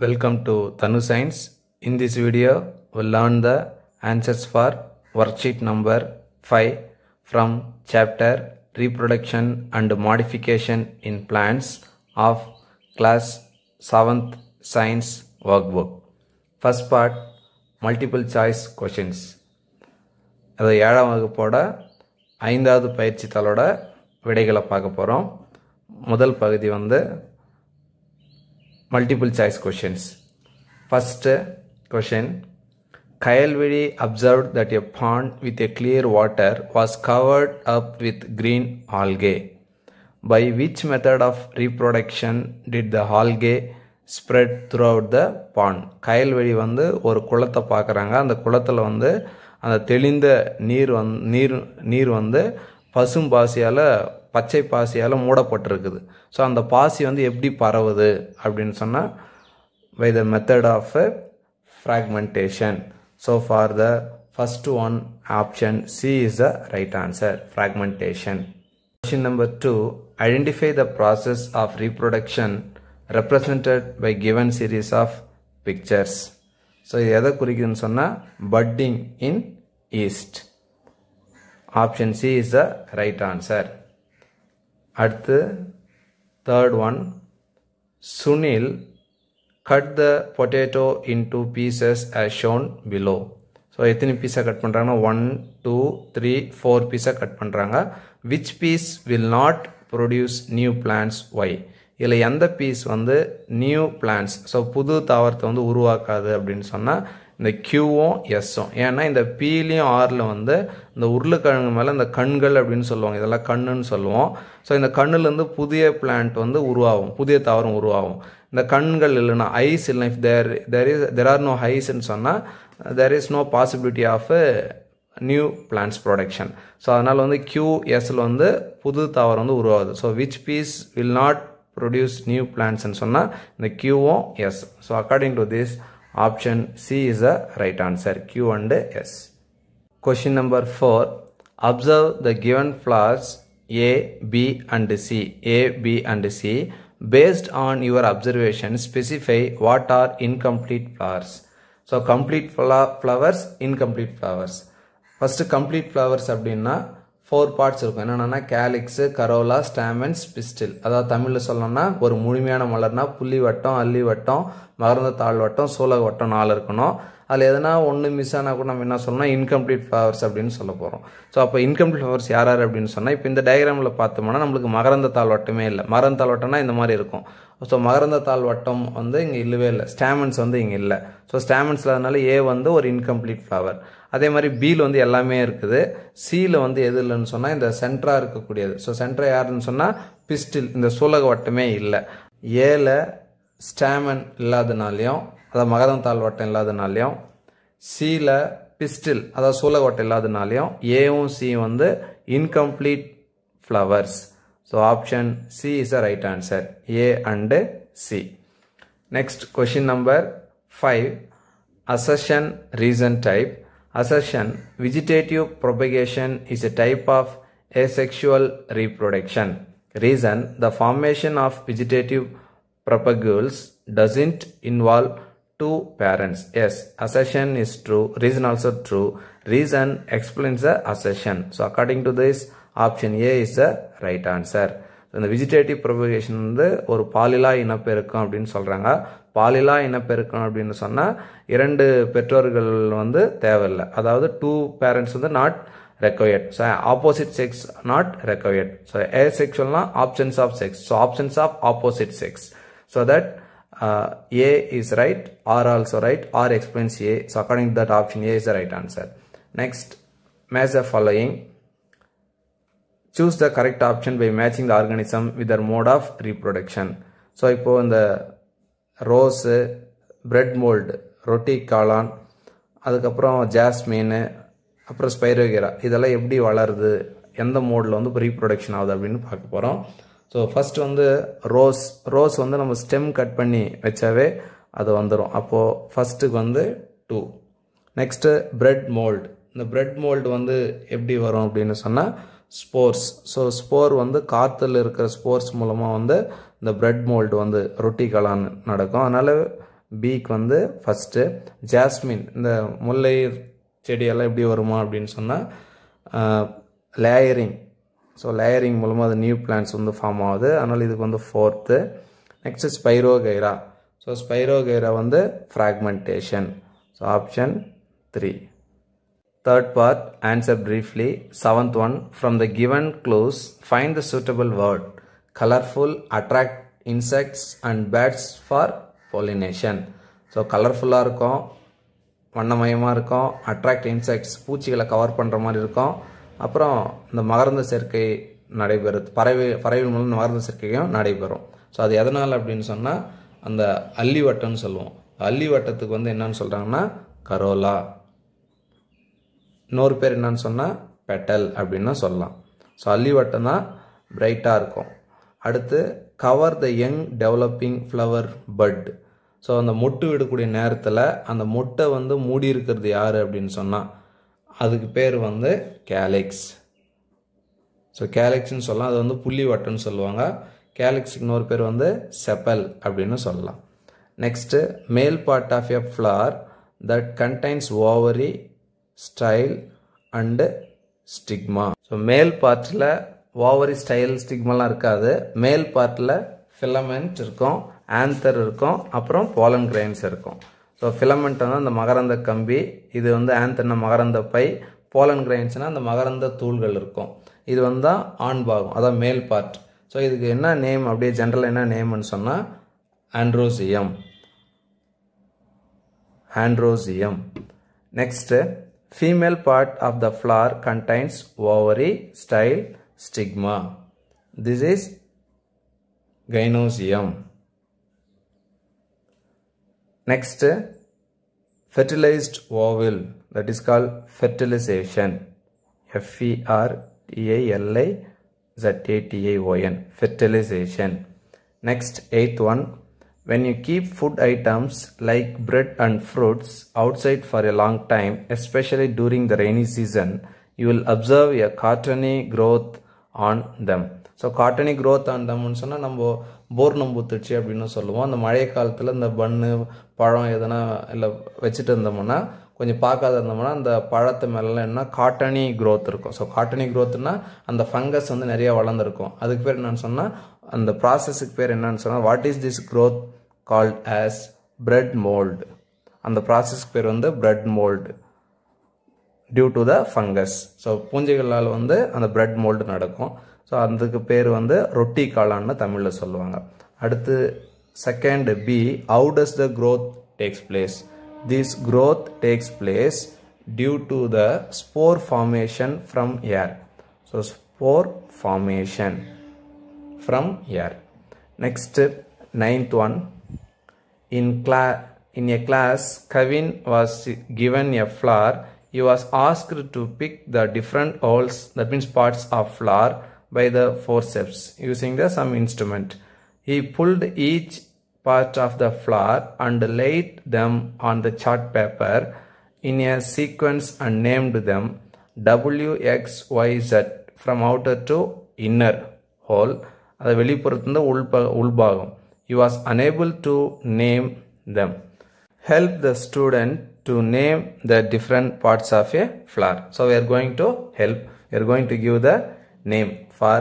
Welcome to Tanu Science. In this video, we'll learn the answers for worksheet number 5 from chapter Reproduction and Modification in Plants of class 7th Science workbook. First part, multiple choice questions. அது 7ஆம் வகுப்போட 5வது பயிற்சி தாளோட விடைகளை பார்க்க போறோம். முதல் பகுதி வந்து multiple choice questions. First question, Kayalvidi observed that a pond with a clear water was covered up with green algae. By which method of reproduction did the algae spread throughout the pond? Kayalvidi வந்து ஒரு குளத்தை பார்க்குறாங்க. அந்த குளத்தில் வந்து அந்த தெளிந்த நீர் வந்து பசும் பாசியால் பச்சை பாசியால் மூடப்பட்டிருக்குது. ஸோ அந்த பாசி வந்து எப்படி பரவுது அப்படின்னு சொன்னால் by the method of fragmentation. So for the first one, option C is the right answer, fragmentation. Question number 2, identify the process of reproduction represented by given series of pictures. So இது எதை குறிக்குதுன்னு சொன்னால் budding in yeast. Option C is the right answer. அடுத்து third one, Sunil cut the potato into pieces as shown below. So எத்தனை பீஸாக cut பண்ணுறாங்கன்னா 1 2 3 4 பீஸாக cut பண்ணுறாங்க. which piece will not produce new plants? why? இதில் எந்த piece வந்து new plans, so புது தாவரத்தை வந்து உருவாக்காது அப்படின்னு சொன்னால் இந்த கியூவும் எஸ்ஸும். ஏன்னா இந்த பீலையும் ஆரில் வந்து இந்த உருளைக்கிழங்கு மேலே இந்த கண்கள் அப்படின்னு சொல்லுவாங்க, இதெல்லாம் கண்ணுன்னு சொல்லுவோம். ஸோ இந்த கண்ணுலேருந்து புதிய பிளான்ட் வந்து உருவாகும், புதிய தாவரம் உருவாகும். இந்த கண்கள் இல்லைன்னா ஐஸ் இல்லை, இஃப் தேர் ஆர் நோ ஐஸ்ன்னு சொன்னால் there is no possibility of new plants production. So அதனால் வந்து கியூஎஸ்ல வந்து புது தாவரம் வந்து உருவாகுது. So which piece will not produce new பிளான்ட்ஸ்ன்னு சொன்னால் இந்த கியூவும் S. So according to this, option C is the right answer, Q and S. Question number 4, observe the given flowers A, B and C. A, B and C. Based on your observation, specify what are incomplete flowers. So complete flowers, incomplete flowers. First complete flowers அப்படின்னா 4 parts இருக்கும். என்னென்னா கேலிக்ஸு, Corolla, ஸ்டாமன்ஸ், pistil. அதாவது தமிழில் சொல்லணும்னா ஒரு முழுமையான மலர்னா புள்ளி வட்டம், அல்லி வட்டம், மகரந்த தாழ் வட்டம், சூலக வட்டம் 4 இருக்கணும். அதில் எதனா ஒன்று மிஸ் ஆனால் கூட நம்ம என்ன சொல்லணும், இன்கம்ப்ளீட் ஃப்ளவர்ஸ் அப்படின்னு சொல்ல போகிறோம். ஸோ அப்போ இன்கம்ப்ளீட் ஃப்ளவர்ஸ் யார் அப்படின்னு சொன்னால், இப்போ இந்த டயக்ராமில் பார்த்தோம்னா நம்மளுக்கு மகரந்த தாழ் வட்டமே இல்லை. மகரந்த தாழ் வட்டம்னா இந்த மாதிரி இருக்கும். ஸோ மகரந்த தாழ் வட்டம் வந்து இங்கே இல்லவே இல்லை. ஸ்டாமன்ஸ் வந்து இங்கே இல்லை. ஸோ ஸ்டாமன்ஸில் அதனால ஏ வந்து ஒரு இன்கம்ப்ளீட் ஃப்ளவர். அதே மாதிரி பியில் வந்து எல்லாமே இருக்குது. சியில் வந்து எது இல்லைன்னு சொன்னால் இந்த சென்டராக இருக்கக்கூடியது. ஸோ சென்டரா யாருன்னு சொன்னால் பிஸ்டில், இந்த சூலக வட்டமே இல்லை. ஏல ஸ்டாமன் இல்லாதனாலையும், அதாவது மகரந்த தாழ் வட்டம் இல்லாதனாலையும், சியில் பிஸ்டில் அதாவது சூலக வட்டம் இல்லாதனாலையும் ஏவும் சியும் வந்து incomplete flowers. So option C is the right answer, A and C. Next question number 5, assertion reason type. Assertion, vegetative propagation is a type of asexual reproduction. Reason, the formation of vegetative propagules doesn't involve two parents. Yes, assertion is true. Reason also true. Reason explains the assertion. So according to this, option A is the right answer. இந்த vegetative propagation வந்து ஒரு பாலிலா இனப்பெருக்கம் அப்படின்னு சொல்கிறாங்க. பாலிலா இனப்பெருக்கம் அப்படின்னு சொன்னால் 2 பெற்றோர்கள் வந்து தேவையில்லை. அதாவது 2 பேரண்ட்ஸ் வந்து not required. So opposite sex not required. So asexualனா options of sex. So options of opposite sex. So that A is right, R also right, R explains A. So according to that, option A is the right answer. Next, match the following. Choose the correct option by matching the organism with their mode of reproduction. So இப்போ இந்த rose, bread mould, ரொட்டி காளான், அதுக்கப்புறம் jasmine, அப்புறம் spirogyra, இதெல்லாம் எப்படி வளருது, எந்த மோடில் வந்து இப்போ ரீப்ரொடக்ஷன் ஆகுது அப்படின்னு பார்க்க போகிறோம். ஸோ ஃபஸ்ட் வந்து ரோஸ் வந்து நம்ம ஸ்டெம் கட் பண்ணி வச்சாவே அது வந்துடும். அப்போது ஃபஸ்ட்டுக்கு வந்து 2. Next bread mould. இந்த பிரெட் மோல்டு வந்து எப்படி வரும் அப்படின்னு சொன்னால் ஸ்போர்ஸ். ஸோ ஸ்போர் வந்து காற்றுல இருக்கிற ஸ்போர்ஸ் மூலமாக வந்து இந்த பிரெட் மோல்டு வந்து ரொட்டி காளான் நடக்கும். அதனால் பிக்கு வந்து ஃபஸ்ட்டு ஜாஸ்மின், இந்த முல்லை செடியெல்லாம் எப்படி வருமா அப்படின்னு சொன்னால் லேயரிங். ஸோ லேயரிங் மூலமாக அது நியூ பிளான்ட்ஸ் வந்து ஃபார்ம் ஆகுது. அதனால் இதுக்கு வந்து 4th. Next spirogyra. So spirogyra வந்து fragmentation. So option 3. Third part, answer briefly. 7th one, from the given clues, find the suitable word. Colorful, attract insects and birds for pollination. So colorful-ஆ இருக்கும், வண்ணமயமாக இருக்கும், attract insects பூச்சிகளை cover பண்ணுற மாதிரி இருக்கும், அப்புறம் இந்த மகரந்த சேர்க்கை நடைபெறுது, பறவைகள் மூலம் மகரந்த சேர்க்கையும் நடைபெறும். ஸோ அது எதனால் அப்படின்னு சொன்னால் அந்த அல்லி வட்டம்னு சொல்லுவோம். அல்லி வட்டத்துக்கு வந்து என்னன்னு சொல்கிறாங்கன்னா கரோலா, இன்னொரு பேர் என்னன்னு சொன்னால் பெட்டல் அப்படின்னு சொல்லலாம். ஸோ அல்லி வட்டம் தான் பிரைட்டாக இருக்கும். அடுத்து cover the young developing flower but. So அந்த மொட்டு விடக்கூடிய நேரத்தில் அந்த மொட்டை வந்து மூடி இருக்கிறது யார் அப்படின்னு சொன்னால் அதுக்கு பேர் வந்து கேலிக்ஸ். ஸோ கேலிக்ஸ்ன்னு சொல்லலாம். அது வந்து புள்ளி வட்டம்னு சொல்லுவாங்க. கேலிக்ஸுக்கு இன்னொரு பேர் வந்து செப்பல் அப்படின்னு சொல்லலாம். நெக்ஸ்ட்டு மேல் part of a flower that contains ovary, style and stigma. So மேல் பார்ட்டில் ஓவரி, ஸ்டைல், ஸ்டிக்மாலாம் இருக்காது. மேல் பார்ட்டில் ஃபிலமெண்ட் இருக்கும், ஆந்தர் இருக்கும், அப்புறம் போலன் கிரைன்ஸ் இருக்கும். ஸோ ஃபிலமெண்ட் வந்து அந்த மகரந்த கம்பி, இது வந்து ஆந்தர்னா மகரந்த பை, போலன் கிரைன்ஸ்னால் அந்த மகரந்த தூள்கள் இருக்கும். இது வந்து தான் ஆண் பாகம், அதான் மேல் பார்ட். ஸோ இதுக்கு என்ன நேம், அப்படியே ஜென்ரலாக என்ன நேம்னு சொன்னால் androecium. Androecium. Next female part of the flower contains ovary, style, stigma. This is gynosium. Next, fertilized ovule, that is called fertilization. Fertilization. Fertilization. Next, 8th one. When you keep food items like bread and fruits outside for a long time, especially during the rainy season, you will observe a cottony growth on them. So cottony growth on them சொன்னால் நம்ம போர் நம்பூத்துச்சு அப்படின்னு சொல்லுவோம். அந்த மழை காலத்தில் இந்த பன்னு பழம் எதனா இல்லை வச்சுட்டு இருந்தோம்னா, கொஞ்சம் பார்க்காத இருந்தோம்னா அந்த பழத்து மேலாம் என்ன காட்டனி growth இருக்கும். ஸோ காட்டனி growthனா அந்த ஃபங்கஸ் வந்து நிறைய வளர்ந்துருக்கும். அதுக்கு பேர் என்னன்னு சொன்னால், அந்த ப்ராசஸுக்கு பேர் என்னன்னு சொன்னால் what is this growth called as bread mold. அந்த ப்ராசஸ்க்கு பேர் வந்து bread mold due to the fungus. So பூஞ்சைகளால் வந்து அந்த bread mold நடக்கும். ஸோ அதுக்கு பேர் வந்து ரொட்டி காளான்னு தமிழில் சொல்லுவாங்க. அடுத்து second B, how does the growth takes place? This growth takes place due to the spore formation from air. So spore formation from air. Next, 9th one. In a class, Kevin was given a flower. He was asked to pick the different holes, that means parts of flower, by the forceps using some instrument. He pulled each part of the flower and laid them on the chart paper in a sequence and named them W, X, Y, Z from outer to inner hole. அது வெளிப்புறத்திலிருந்து உள்பாகம். He was unable to name them. Help the student to name the different parts of a flower. So we are going to help. We are going to give the name for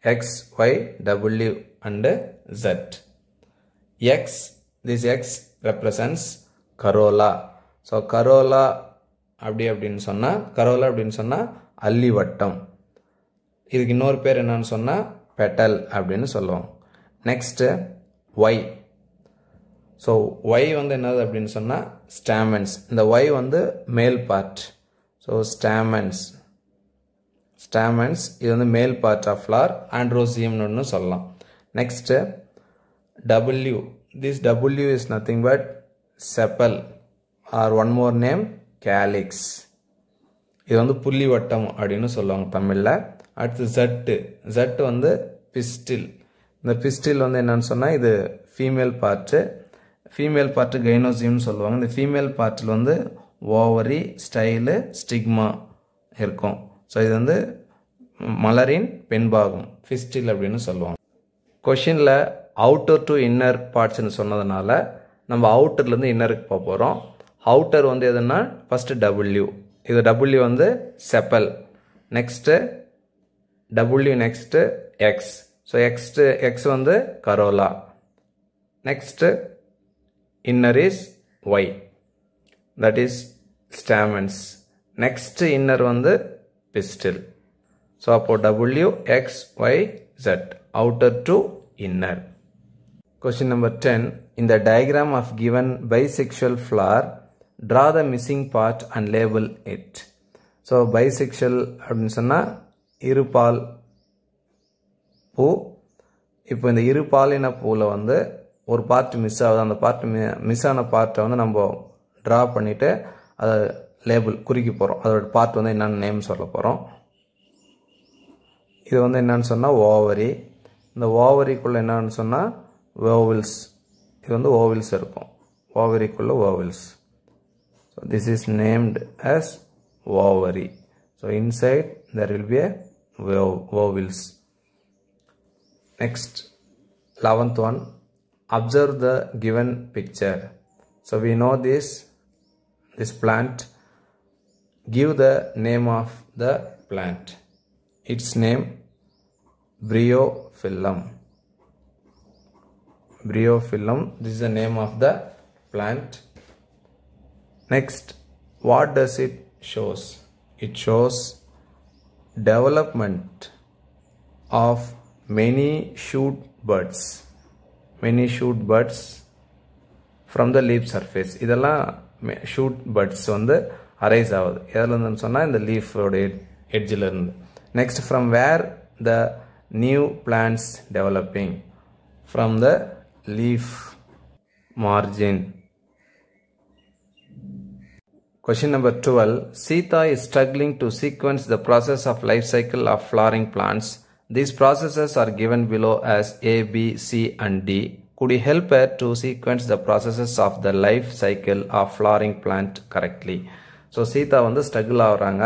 X, Y, W and Z. X, this X represents corolla. So corolla அப்படின்னு சொன்னா அல்லி வட்டம். இதுக்கு இன்னொரு பேர் என்னன்னு சொன்னா petal அப்படின்னு சொல்லுவோம். Next Y. ஸோ Y வந்து என்னது அப்படின்னு சொன்னால் ஸ்டாமன்ஸ். இந்த Y வந்து மேல் பார்ட். ஸோ ஸ்டாமன்ஸ் இது வந்து மேல் பார்ட் ஆஃப் ஃப்ளவர், ஆண்ட்ரோசியம்னு சொல்லலாம். Next W. This W is nothing but sepal or one more name calyx. இது வந்து புள்ளி வட்டம் அப்படின்னு சொல்லுவாங்க தமிழில். அடுத்து Z வந்து பிஸ்டில். இந்த பிஸ்டில் வந்து என்னன்னு சொன்னால் இது ஃபீமேல் பார்ட்டு கைனோசியம்னு சொல்லுவாங்க. இந்த ஃபீமேல் பார்ட்டில் வந்து ஓவரி, ஸ்டைலு, ஸ்டிக்மா இருக்கும். ஸோ இது வந்து மலரின் பெண்பாகம், பிஸ்டில் அப்படின்னு சொல்லுவாங்க. கொஷினில் அவுட்டர் டு இன்னர் பார்ட்ஸ்ன்னு சொன்னதுனால நம்ம அவுட்டர்லேருந்து இன்னருக்கு போக போகிறோம். அவுட்டர் வந்து எதுன்னா ஃபஸ்ட்டு டபிள்யூ, இது டபிள்யூ வந்து sepal, next W next X, so X வந்து corolla, next inner is Y, that is stamens, next inner வந்து பிஸ்டில். ஸோ அப்போ W X Y Z, outer to inner. Question number 10. In the diagram of given bisexual flower, draw the missing part and label it. So bisexual அப்படினு சொன்னா இருபால் பூ. இப்போ இந்த இருபாலின பூவில் வந்து ஒரு பார்ட் மிஸ் ஆகுது, அந்த பார்ட் மிஸ் ஆன பார்ட்டை வந்து நம்ம ட்ரா பண்ணிவிட்டு அதை லேபிள் குறிக்க போகிறோம். அதோட பார்ட் வந்து என்னென்ன நேம் சொல்ல போகிறோம். இது வந்து என்னன்னு சொன்னால் ஓவரி. இந்த ஓவரிக்குள்ளே என்னன்னு சொன்னால் ஓவல்ஸ், இது வந்து ஓவல்ஸ் இருக்கும், ஓவரிக்குள்ளே ovules. So this is named as ovary. So inside there will be a ovals. Next 11th one, observe the given picture. So we know this plant. Give the name of the plant. Its name Bryophyllum. Bryophyllum, this is the name of the plant. Next, what does it shows? It shows development of many shoot buds. Many shoot buds from the leaf surface. இதெல்லாம் shoot buds வந்து arise ஆகுது. எதில் இருந்துன்னு சொன்னால் இந்த leaf ஓட edgeல இருந்து. Next, from where the new plants developing? From the leaf margin. Question number 12. Sita is struggling to sequence the process of life cycle of flowering plants. These processes are given below as A, B, C and D. Could you help her to sequence the processes of the life cycle of flowering plant correctly? So Sita வந்து struggle ஆகுறாங்க.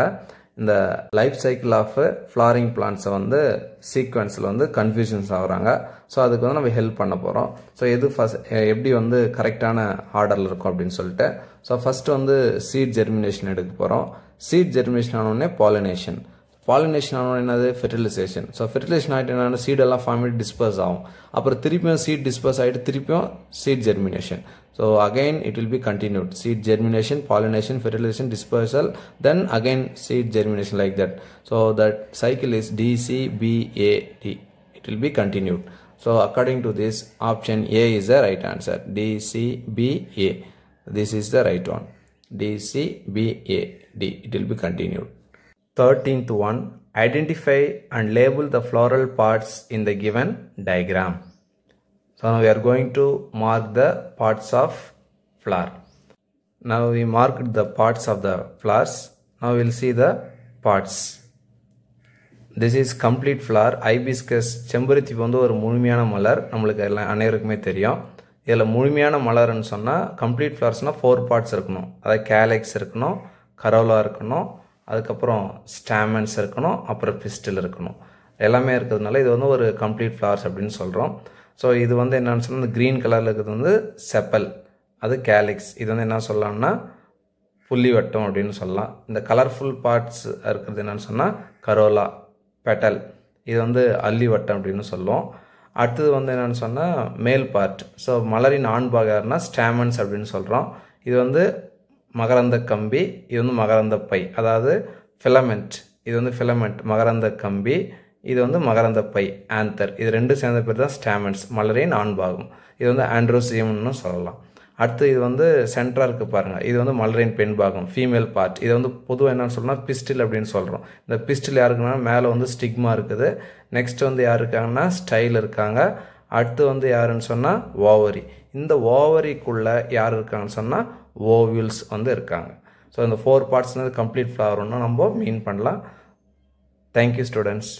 இந்த life cycle of flooring பிளான்ட்ஸை வந்து சீக்வன்ஸில் வந்து confusions ஆகுறாங்க. So அதுக்கு வந்து நம்ம help பண்ண போகிறோம். ஸோ எது எப்படி வந்து கரெக்டான ஆர்டரில் இருக்கும் அப்படின்னு சொல்லிட்டு. ஸோ ஃபஸ்ட்டு வந்து சீட் ஜெர்மினேஷன் எடுக்க போகிறோம். சீட் ஜெர்மினேஷன் ஆனோடனே பாலினேஷன், பாலினேஷன் ஆனோடனே என்னது ஃபெர்டிலைசேஷன். ஸோ ஃபெர்டிலைசேஷன் ஆகிட்டு என்னென்ன சீடெல்லாம் ஃபார்ம் ஆகிட்டு டிஸ்பர்ஸ் ஆகும். அப்புறம் திருப்பியும் சீட் டிஸ்பர்ஸ் ஆகிட்டு திருப்பியும் seed germination. So again it will be continued, seed germination, pollination, fertilization, dispersal, then again seed germination, like that. So that cycle is DCBAD, it will be continued. So according to this, option A is the right answer, DCBA, this is the right one, DCBAD, it will be continued. 13th one, identify and label the floral parts in the given diagram. So now we are going to mark the parts of flower. Now we marked the parts of the flowers. Now we will see the parts. This is complete flower. Hibiscus செம்பருத்தி வந்து ஒரு முழுமையான மலர், நம்மளுக்கு எல்லாம் அனைவருக்குமே தெரியும். இதில் முழுமையான மலர்னு சொன்னால் கம்ப்ளீட் ஃப்ளவர்ஸ்னால் 4 பார்ட்ஸ் இருக்கணும். அதாவது கேலெக்ஸ் இருக்கணும், கரோலா இருக்கணும், அதுக்கப்புறம் ஸ்டாமன்ஸ் இருக்கணும், அப்புறம் பிஸ்டில் இருக்கணும். எல்லாமே இருக்கிறதுனால இது வந்து ஒரு கம்ப்ளீட் ஃப்ளவர்ஸ் அப்படின்னு சொல்கிறோம். ஸோ இது வந்து என்னென்னு சொன்னால் இந்த க்ரீன் கலரில் இருக்கிறது வந்து செப்பல், அது கேலிக்ஸ். இது வந்து என்ன சொல்லலாம்னா புள்ளி வட்டம் அப்படின்னு சொல்லலாம். இந்த கலர்ஃபுல் பார்ட்ஸ் இருக்கிறது என்னென்னு சொன்னால் கரோலா, பெட்டல், இது வந்து அல்லி வட்டம் அப்படின்னு சொல்லுவோம். அடுத்தது வந்து என்னென்னு சொன்னால் மேல் பார்ட். ஸோ மலரின் ஆண் பாகம்னா ஸ்டாமன்ஸ் அப்படின்னு சொல்கிறோம். இது வந்து மகரந்த கம்பி, இது வந்து மகரந்த பை, அதாவது ஃபிலமெண்ட். இது வந்து ஃபிலமெண்ட் மகரந்த கம்பி, இது வந்து மகரந்த பை ஆந்தர். இது ரெண்டு சேர்ந்த பேர் தான் ஸ்டாமன்ஸ், மலரின் ஆண் பாகம். இது வந்து ஆண்ட்ரோசியம்னு சொல்லலாம். அடுத்து இது வந்து சென்ட்ரா இருக்கு பாருங்க, இது வந்து மலரின் பெண் பாகம், ஃபீமேல் பார்ட். இது வந்து பொதுவாக என்னன்னு சொல்லணும்னா பிஸ்டில் அப்படின்னு சொல்கிறோம். இந்த பிஸ்டில் யாருக்குன்னா மேலே வந்து ஸ்டிக்மா இருக்குது. நெக்ஸ்ட் வந்து யார் இருக்காங்கன்னா ஸ்டைல் இருக்காங்க. அடுத்து வந்து யாருன்னு சொன்னால் ஓவரி. இந்த ஓவரிக்குள்ளே யார் இருக்காங்கன்னு சொன்னால் ஓவியூல்ஸ் வந்து இருக்காங்க. ஸோ இந்த 4 பார்ட்ஸ் வந்து கம்ப்ளீட் ஃப்ளவர் ஒன்று நம்ம மீன் பண்ணலாம். Thank you students.